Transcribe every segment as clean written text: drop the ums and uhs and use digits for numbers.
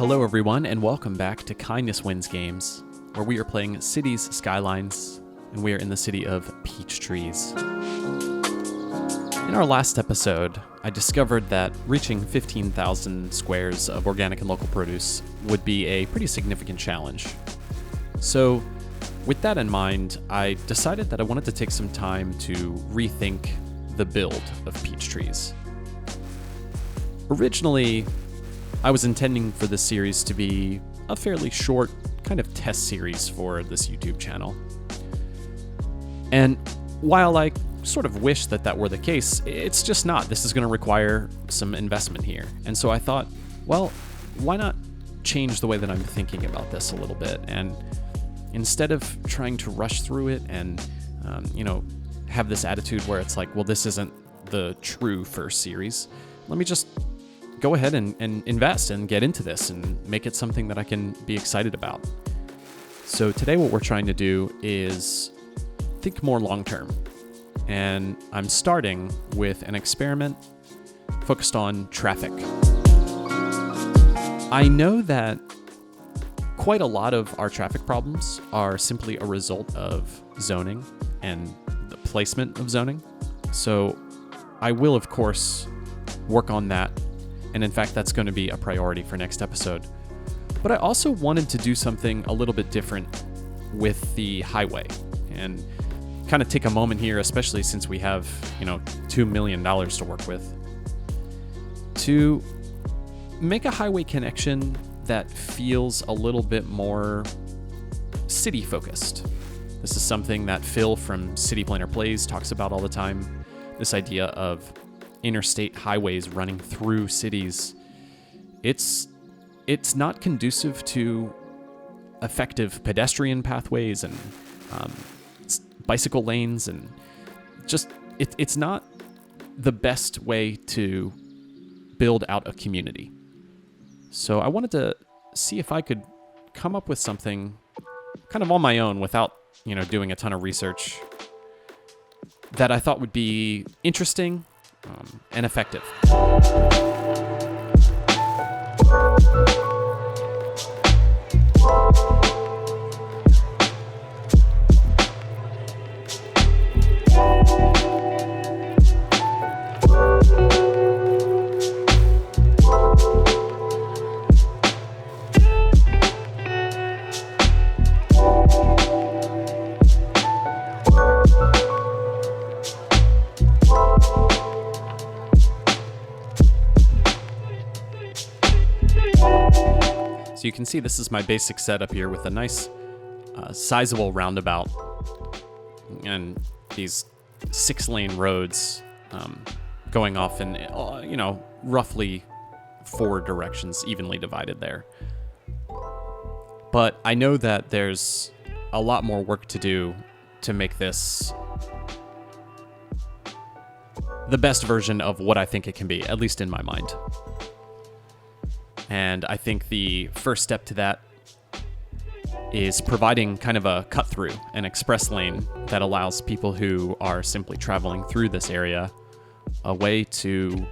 Hello everyone, and welcome back to Kindness Wins Games, where we are playing Cities Skylines, and we are in the city of Peach Trees. In our last episode, I discovered that reaching 15,000 squares of organic and local produce would be a pretty significant challenge. So, with that in mind, I decided that I wanted to take some time to rethink the build of Peach Trees. Originally, I was intending for this series to be a fairly short kind of test series for this YouTube channel. And while I sort of wish that that were the case, it's just not. This is going to require some investment here. And so I thought, well, why not change the way that I'm thinking about this a little bit? And instead of trying to rush through it and, have this attitude where it's like, well, this isn't the true first series, let me just go ahead and invest and get into this and make it something that I can be excited about. So today what we're trying to do is think more long-term. And I'm starting with an experiment focused on traffic. I know that quite a lot of our traffic problems are simply a result of zoning and the placement of zoning. So I will, of course, work on that. And in fact, that's going to be a priority for next episode. But I also wanted to do something a little bit different with the highway and kind of take a moment here, especially since we have, $2 million to work with, to make a highway connection that feels a little bit more city focused. This is something that Phil from City Planner Plays talks about all the time. This idea of interstate highways running through cities. It's not conducive to effective pedestrian pathways and bicycle lanes, and just it's not the best way to build out a community. So I wanted to see if I could come up with something kind of on my own without doing a ton of research that I thought would be interesting and effective. So you can see this is my basic setup here with a nice sizable roundabout and these 6-lane roads going off in, roughly 4 directions, evenly divided there. But I know that there's a lot more work to do to make this the best version of what I think it can be, at least in my mind. And I think the first step to that is providing kind of a cut-through, an express lane that allows people who are simply traveling through this area a way to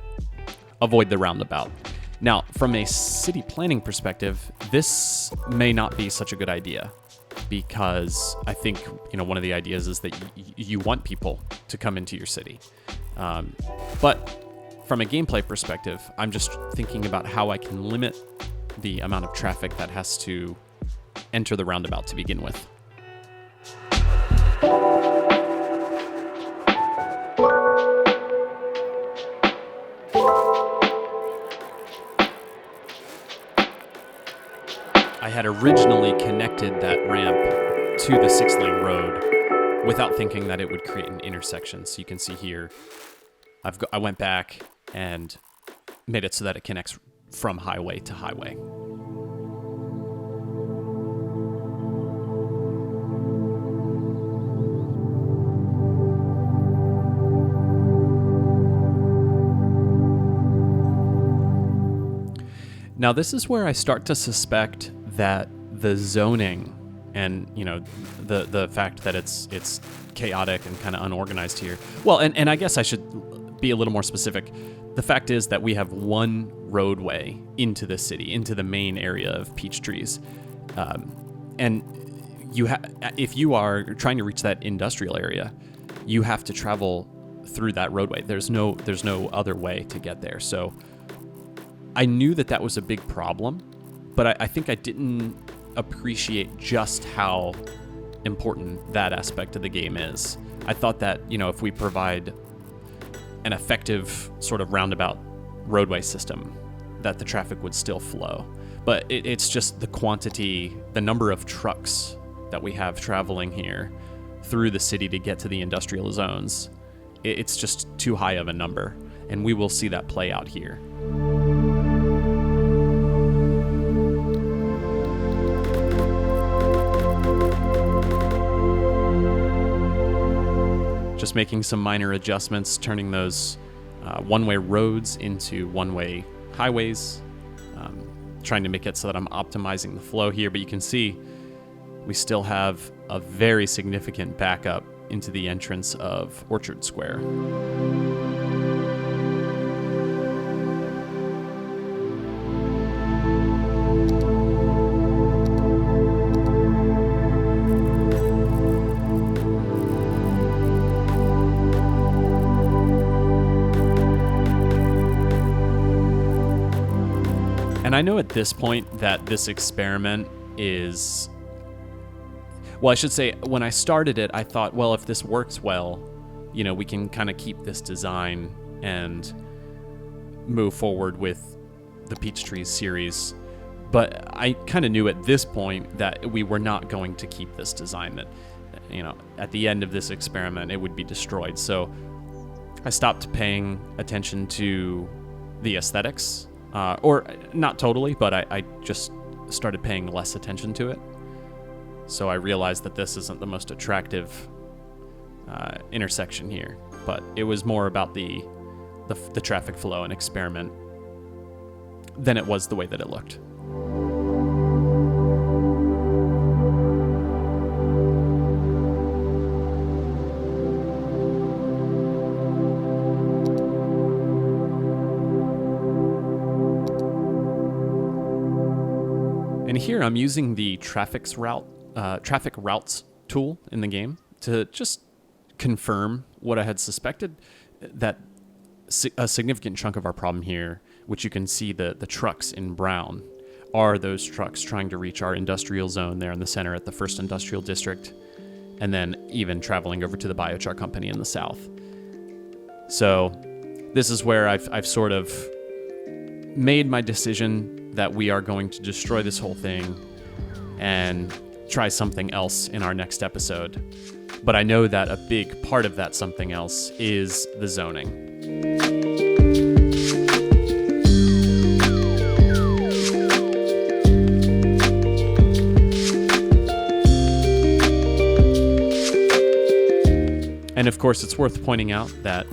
avoid the roundabout. Now, from a city planning perspective, this may not be such a good idea because I think, one of the ideas is that you want people to come into your city. But from a gameplay perspective, I'm just thinking about how I can limit the amount of traffic that has to enter the roundabout to begin with. I had originally connected that ramp to the 6-lane road without thinking that it would create an intersection. So you can see here, I went back and made it so that it connects from highway to highway. Now, this is where I start to suspect that the zoning and, the fact that it's chaotic and kind of unorganized here. Well, and I guess I should be a little more specific. the fact is that we have one roadway into the city, into the main area of peach trees. And if you are trying to reach that industrial area, you have to travel through that roadway. There's no other way to get there. So I knew that was a big problem, but I think I didn't appreciate just how important that aspect of the game is. I thought that, if we provide an effective sort of roundabout roadway system, that the traffic would still flow. But it's just the number of trucks that we have traveling here through the city to get to the industrial zones. It's just too high of a number, and we will see that play out here. Just making some minor adjustments, turning those one-way roads into one-way highways, trying to make it so that I'm optimizing the flow here. But you can see we still have a very significant backup into the entrance of Orchard Square. And I know at this point that this experiment is... Well, I should say, when I started it, I thought, well, if this works well, we can kind of keep this design and move forward with the Peach Trees series. But I kind of knew at this point that we were not going to keep this design, that, at the end of this experiment, it would be destroyed. So I stopped paying attention to the aesthetics. Or not totally, but I just started paying less attention to it. So I realized that this isn't the most attractive intersection here, but it was more about the traffic flow and experiment than it was the way that it looked. And here I'm using the traffic routes tool in the game to just confirm what I had suspected, that a significant chunk of our problem here, which you can see the trucks in brown, are those trucks trying to reach our industrial zone there in the center at the first industrial district, and then even traveling over to the biochar company in the south. So this is where I've sort of made my decision that we are going to destroy this whole thing and try something else in our next episode. But I know that a big part of that something else is the zoning. And of course, it's worth pointing out that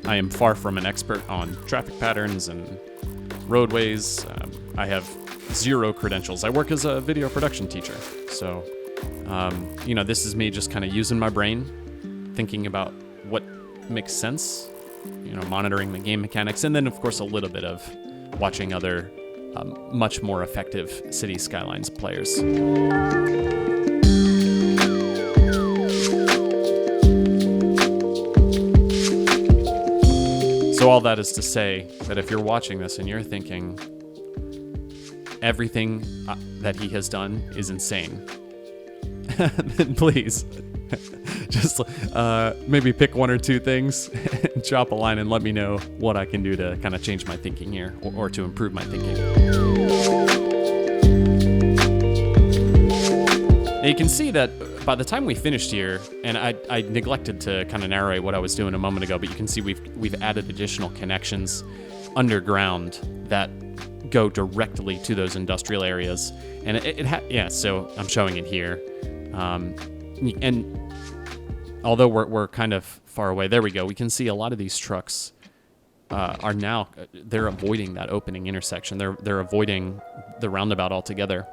I am far from an expert on traffic patterns and roadways. I have zero credentials. I work as a video production teacher. So, this is me just kind of using my brain, thinking about what makes sense, monitoring the game mechanics, and then, of course, a little bit of watching other much more effective City Skylines players. So all that is to say that if you're watching this and you're thinking, everything that he has done is insane, then please just maybe pick one or two things and drop a line and let me know what I can do to kind of change my thinking here, or to improve my thinking. Now you can see that by the time we finished here, and I neglected to kind of narrate what I was doing a moment ago, but you can see we've added additional connections underground that go directly to those industrial areas, and so I'm showing it here, and although we're kind of far away, there we go. We can see a lot of these trucks they're avoiding that opening intersection. They're avoiding the roundabout altogether.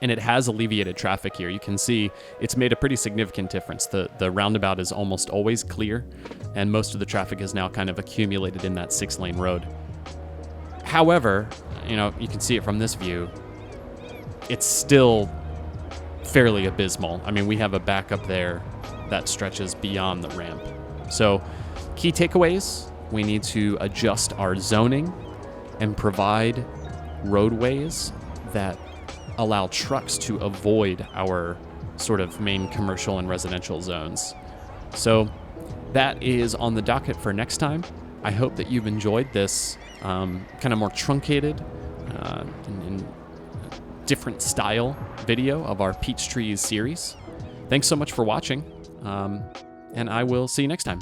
And it has alleviated traffic here. You can see it's made a pretty significant difference. The roundabout is almost always clear, and most of the traffic is now kind of accumulated in that 6-lane road. However, you can see it from this view, it's still fairly abysmal. I mean, we have a backup there that stretches beyond the ramp. So, key takeaways, we need to adjust our zoning and provide roadways that allow trucks to avoid our sort of main commercial and residential zones. So that is on the docket for next time. I hope that you've enjoyed this kind of more truncated and different style video of our Peach Trees series. Thanks so much for watching, and I will see you next time.